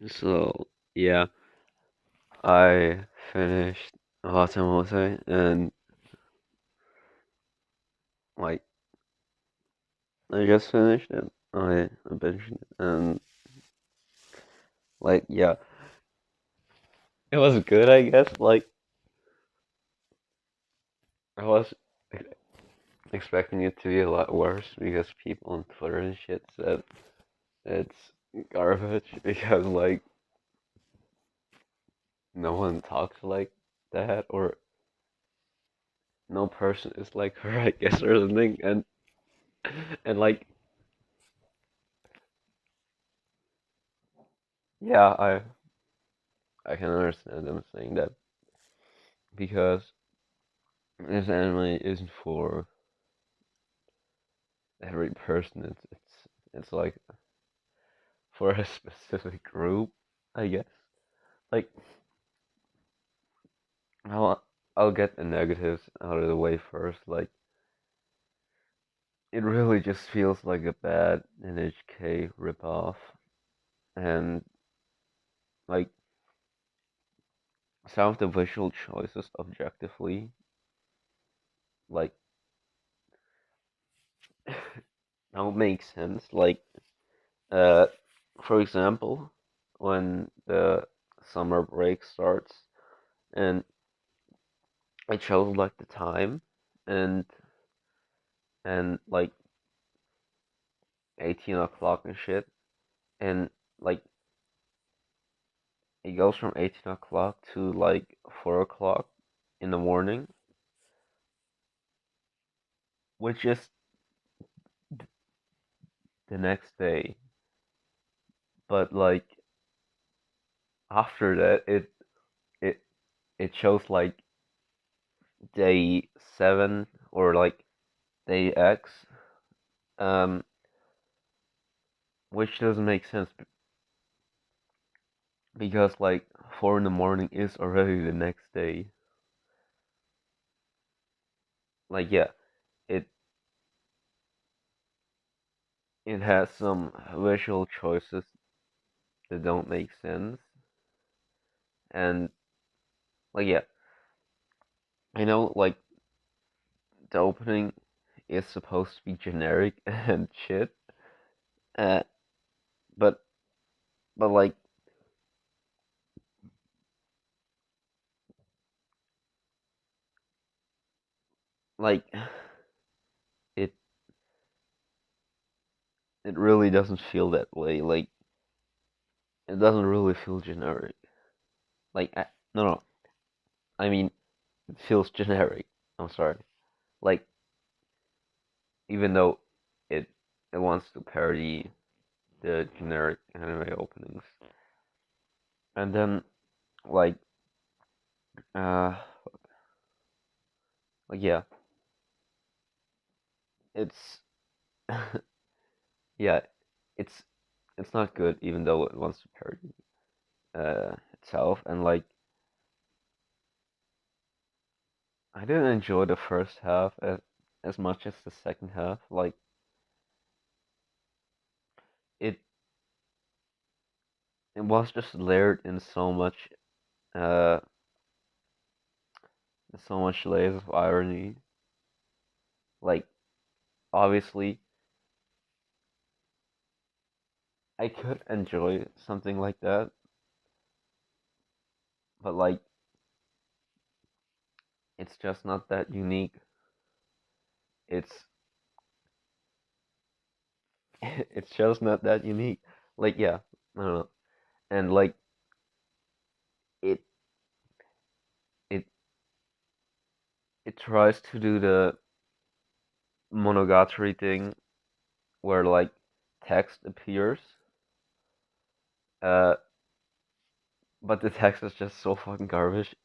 So yeah, I finished Watamote and like I just finished it. I binged it and yeah, it was good I guess. Like I was expecting it to be a lot worse because people on Twitter and shit said it's garbage because like no one talks like that or no person is like her I guess or something and like yeah I can understand them saying that because this anime isn't for every person. It's like for a specific group, I guess. Like I'll I'll get the negatives out of the way first. Like it really just feels like a bad NHK ripoff, and like some of the visual choices objectively, like don't make sense. Like uh, for example, when the summer break starts and I chose like the time and like 18 o'clock and shit and like it goes from 18 o'clock to like 4 o'clock in the morning, which is the next day. But like after that, it it shows like day 7 or like day X, um, which doesn't make sense because like 4 in the morning is already the next day. Like yeah, it it has some visual choices that don't make sense, and like yeah, I know like the opening is supposed to be generic and shit, uh, but like like it it really doesn't feel that way. Like it doesn't really feel generic. Like no no, I mean it feels generic. I'm sorry. Like even though it it wants to parody the generic anime openings, and then like uh like yeah, it's yeah, it's it's not good even though it wants to parody itself and like I didn't enjoy the first half as much as the second half. Like it it was just layered in uh so much layers of irony. Like obviously I could enjoy something like that, but like it's just not that unique. It's it's just not that unique. Like yeah, I don't know. And like it it it tries to do the monogatari thing where like text appears, uh, but the text is just so fucking garbage.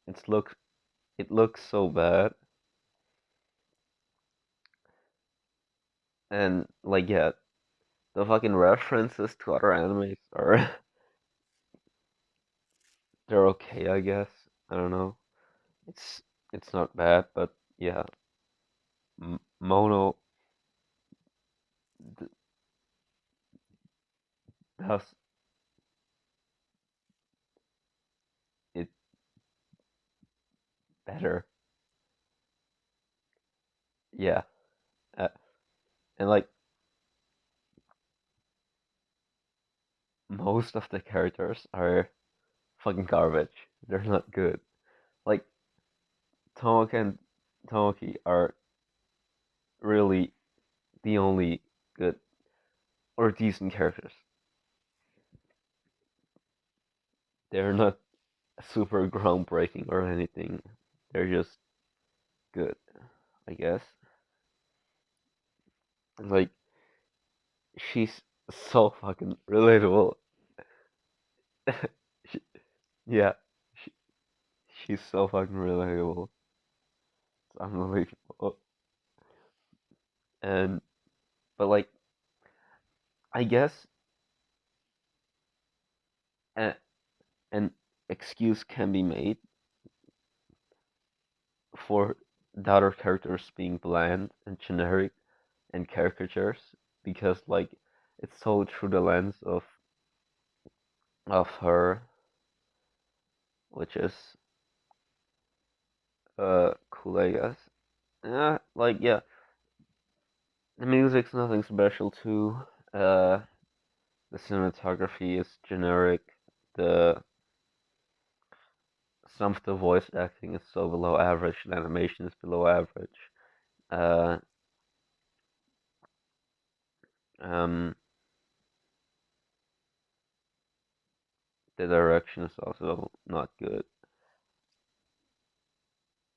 It's look it looks so bad, and like yeah, the fucking references to other animes are they're okay, I guess. I don't know. It's it's not bad, but yeah, Mono d- does better. Yeah, uh, and like most of the characters are fucking garbage. They're not good. Like Tomoka and Tomoki are really the only good or decent characters. They're not super groundbreaking or anything. They're just good, I guess. Like she's so fucking relatable. she, yeah, she, she's so fucking relatable. It's unbelievable. And but like I guess a, an excuse can be made for the other characters being bland and generic and caricatures because like it's told through the lens of her, which is cool, I guess. Like yeah, the music's nothing special too. Uh, the cinematography is generic. The Some of the voice acting is so below average. The animation is below average. Uh, um, the direction is also not good.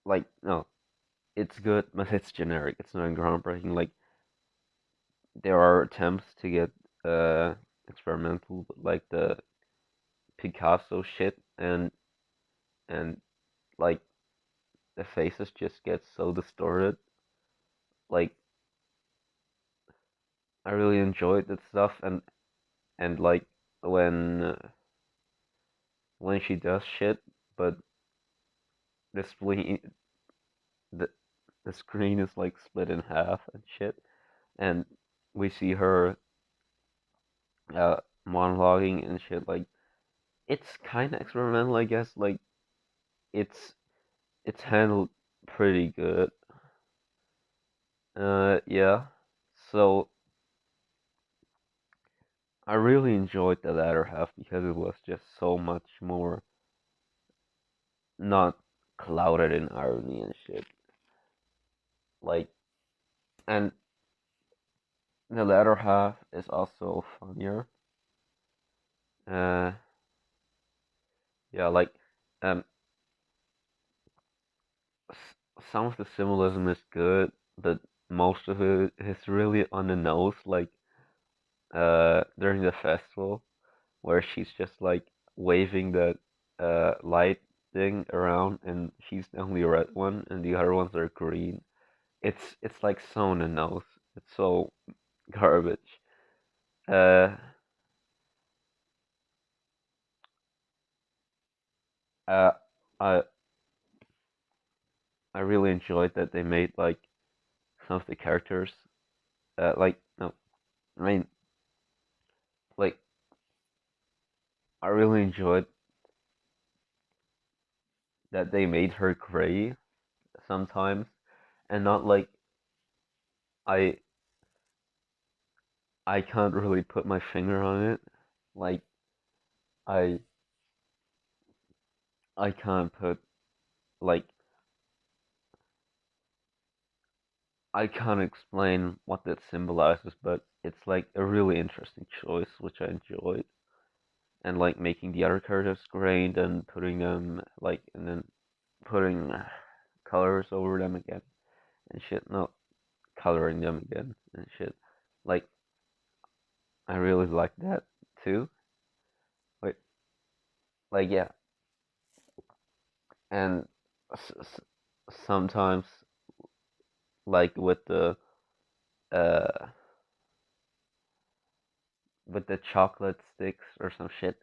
Like no, it's good, but it's generic. It's not groundbreaking. Like there are attempts to get experimental, like the Picasso shit, and like the faces just get so distorted. Like I really enjoyed that stuff, and like when she does shit, but the spleen the the screen is like split in half and shit, and we see her uh monologuing and shit. Like it's kind of experimental, I guess. Like it's it's handled pretty good. Yeah. So I really enjoyed the latter half because it was just so much more not clouded in irony and shit. Like, and the latter half is also funnier. Uh, yeah, like, um, some of the symbolism is good, but most of it is really on the nose. Like, during the festival, where she's just like waving that light thing around, and she's the only red one, and the other ones are green. It's like so on the nose. It's so garbage. Uh, uh, I I really enjoyed that they made like some of the characters. Like no, I mean like I really enjoyed that they made her gray sometimes, and not like I I can't really put my finger on it. Like I I can't put like I can't explain what that symbolizes, but it's like a really interesting choice, which I enjoyed. And like making the other characters gray, and putting them like, and then putting colors over them again and shit. No, coloring them again and shit. Like I really like that too. Like yeah, and s- s- sometimes like uh with the chocolate sticks or some shit.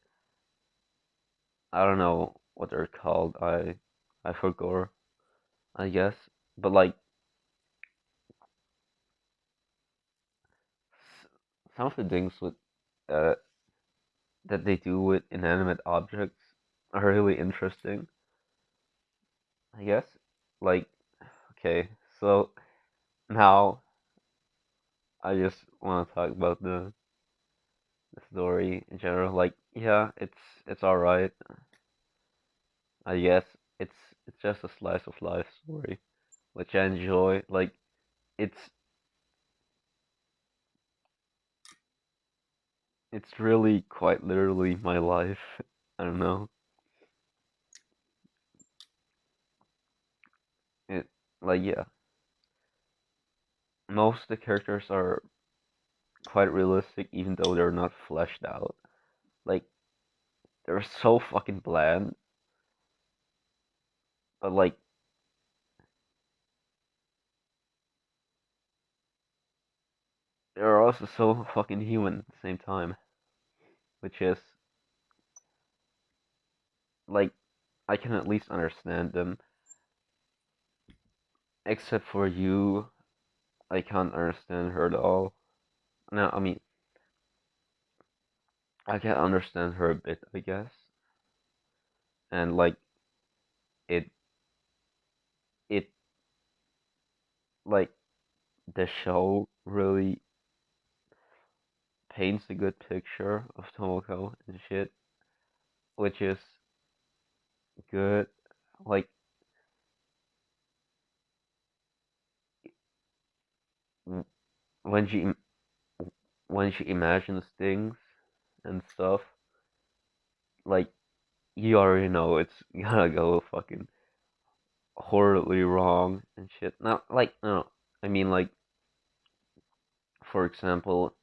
I don't know what they're called. I forgot. I guess, but like some of the things with uh that they do with inanimate objects are really interesting. I guess. like, okay, so now I just want to talk about the story in general. Like, yeah, it's all right. I guess it's it's just a slice of life story, which I enjoy. Like, it's it's really quite literally my life. I don't know. It like yeah, most of the characters are quite realistic, even though they're not fleshed out. Like, they're so fucking bland, but like they're also so fucking human at the same time, which is like I can at least understand them. Except for you, I can't understand her at all. No, I mean I can understand her a bit, I guess, and like it it like the show really paints a good picture of Tomoko and shit, which is good. Like when when she imagines things and stuff, like you already know it's gonna go fucking horribly wrong and shit. Not like no, I mean like for example,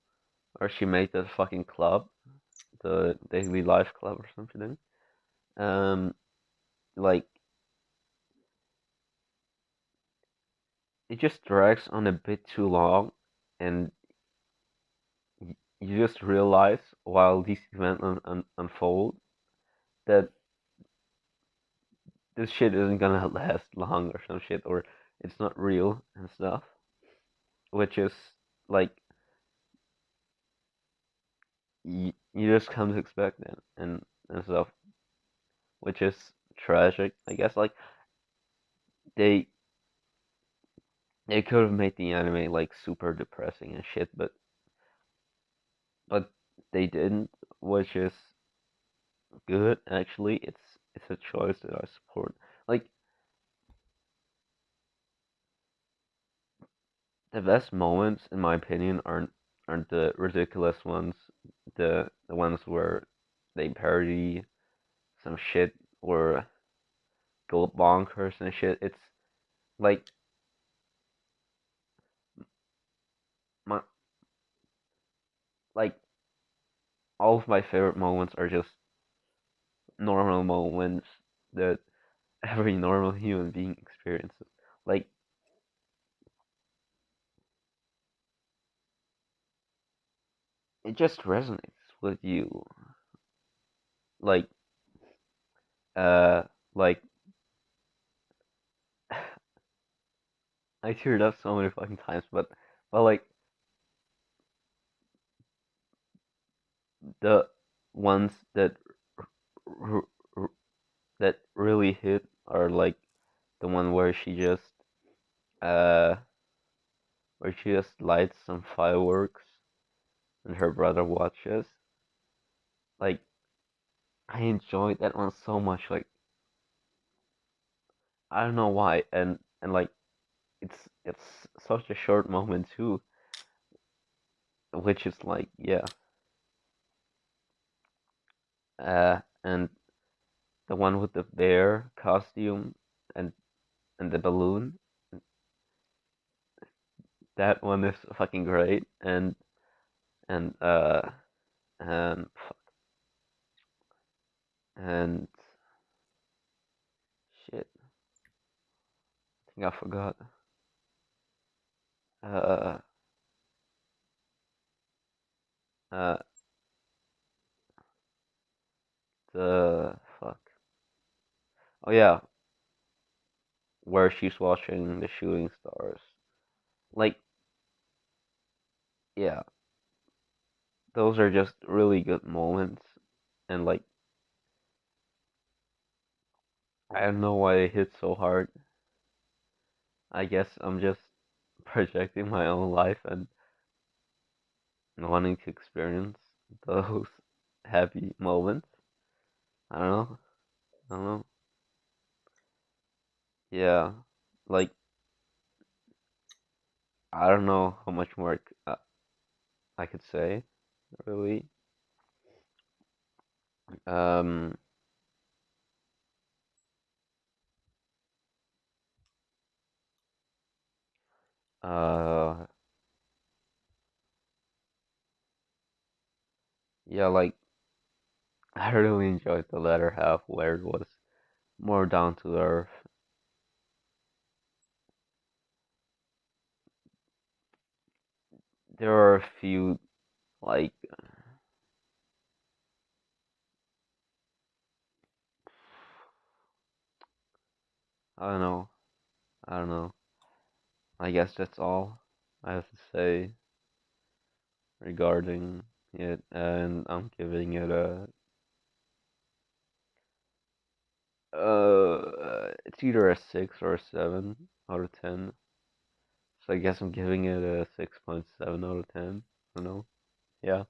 or she made that fucking club, the Daily Life Club or something. Um, like it just drags on a bit too long, and you just realize while these events unfold that this shit isn't gonna last long or some shit, or it's not real and stuff, which is like you just come to expect that and stuff, which is tragic, I guess. Like they they could have made the anime like super depressing and shit, but they didn't, which is good actually. It's a choice that I support. Like the best moments, in my opinion, aren't the ridiculous ones, the ones where they parody some shit or go bonkers and shit. It's like my like all of my favorite moments are just normal moments that every normal human being experiences. Like it just resonates with you. Like uh like I teared up so many fucking times, but like the ones r- r- that really hit are like the one uh where she just lights some fireworks and her brother watches. Like I enjoyed that one so much. Like I don't know why, and like it's such a short moment too, which is like yeah, and the one with the bear costume and and the balloon, that one is fucking great, and and and shit, I think I forgot. Uh, uh, the fuck. Oh yeah, where she's watching the shooting stars. Like, yeah, those are just really good moments, and like, I don't know why they hit so hard. I guess I'm just projecting my own life and wanting to experience those happy moments. I don't know. I don't know. Yeah, like I don't know how much more I could say. Really. Um. Uh. Yeah. Like I really enjoyed the latter half where it was more down to earth. There are a few like I don't know. I don't know. I guess that's all I have to say regarding it, and I'm giving it a it's either a 6 or a 7 out of 10. So I guess I'm giving it a 6.7 out of 10. I don't know. Yeah.